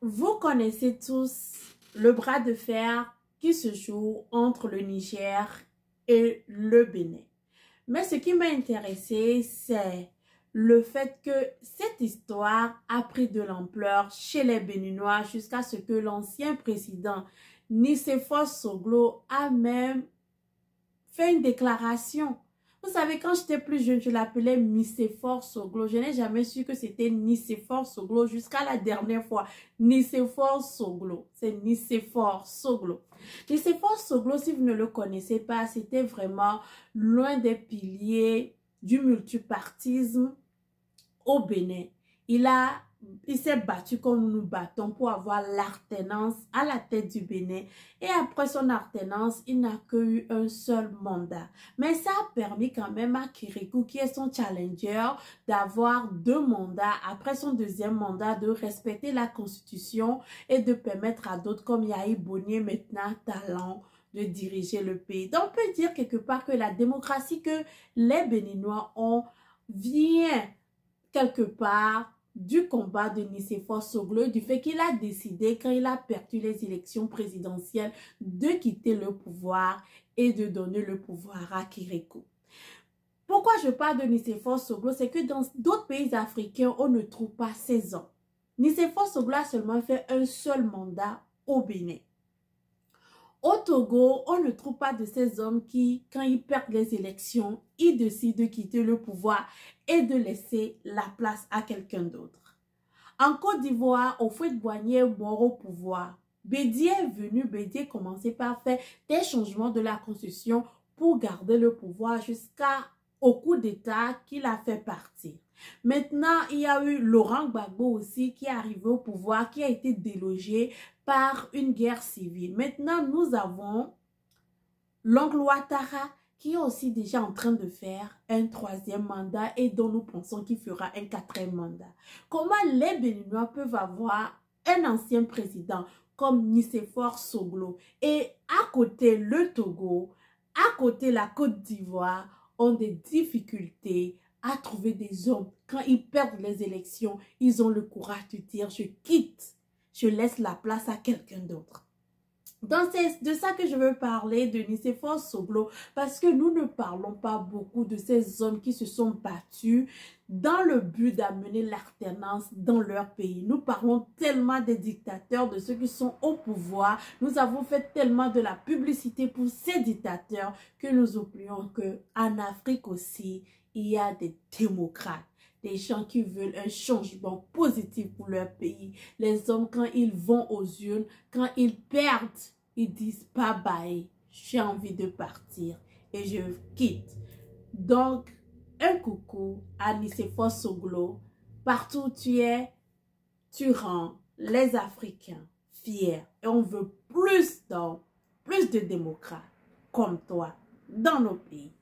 Vous connaissez tous le bras de fer qui se joue entre le Niger et le Bénin. Mais ce qui m'a intéressé, c'est le fait que cette histoire a pris de l'ampleur chez les Béninois jusqu'à ce que l'ancien président Nicéphore Soglo a même fait une déclaration. Vous savez, quand j'étais plus jeune, je l'appelais Nicéphore Soglo. Je n'ai jamais su que c'était Nicéphore Soglo jusqu'à la dernière fois. Nicéphore Soglo. C'est Nicéphore Soglo. Nicéphore Soglo, si vous ne le connaissez pas, c'était vraiment l'un des piliers du multipartisme au Bénin. Il s'est battu comme nous nous battons pour avoir l'alternance à la tête du Bénin. Et après son alternance, il n'a que eu un seul mandat. Mais ça a permis quand même à Kérékou, qui est son challenger, d'avoir 2 mandats. Après son deuxième mandat, de respecter la constitution et de permettre à d'autres comme Yahi Bonnier, maintenant talent, de diriger le pays. Donc on peut dire quelque part que la démocratie que les Béninois ont vient quelque part du combat de Nicéphore Soglo, du fait qu'il a décidé, quand il a perdu les élections présidentielles, de quitter le pouvoir et de donner le pouvoir à Kérékou. Pourquoi je parle de Nicéphore Soglo? C'est que dans d'autres pays africains, on ne trouve pas ces hommes. Nicéphore Soglo a seulement fait un seul mandat au Bénin. Au Togo, on ne trouve pas de ces hommes qui, quand ils perdent les élections, ils décident de quitter le pouvoir et de laisser la place à quelqu'un d'autre. En Côte d'Ivoire, Houphouët-Boigny est mort au pouvoir. Bédié est venu, Bédié commençait par faire des changements de la constitution pour garder le pouvoir jusqu'au coup d'État qu'il a fait partir. Maintenant, il y a eu Laurent Gbagbo aussi qui est arrivé au pouvoir, qui a été délogé par une guerre civile. Maintenant, nous avons l'oncle Ouattara qui est aussi déjà en train de faire un 3e mandat et dont nous pensons qu'il fera un 4e mandat. Comment les Béninois peuvent avoir un ancien président comme Nicéphore Soglo et à côté le Togo, à côté la Côte d'Ivoire ont des difficultés à trouver des hommes. Quand ils perdent les élections, ils ont le courage de dire je quitte, je laisse la place à quelqu'un d'autre. Donc c'est de ça que je veux parler de Nicéphore Soglo, parce que nous ne parlons pas beaucoup de ces hommes qui se sont battus dans le but d'amener l'alternance dans leur pays. Nous parlons tellement des dictateurs, de ceux qui sont au pouvoir. Nous avons fait tellement de la publicité pour ces dictateurs que nous oublions qu'en Afrique aussi, il y a des démocrates. Des gens qui veulent un changement positif pour leur pays. Les hommes, quand ils vont aux urnes, quand ils perdent, ils disent bye bye, j'ai envie de partir et je quitte. Donc, un coucou à Nicéphore Soglo. Partout où tu es, tu rends les Africains fiers. Et on veut plus d'hommes, plus de démocrates comme toi dans nos pays.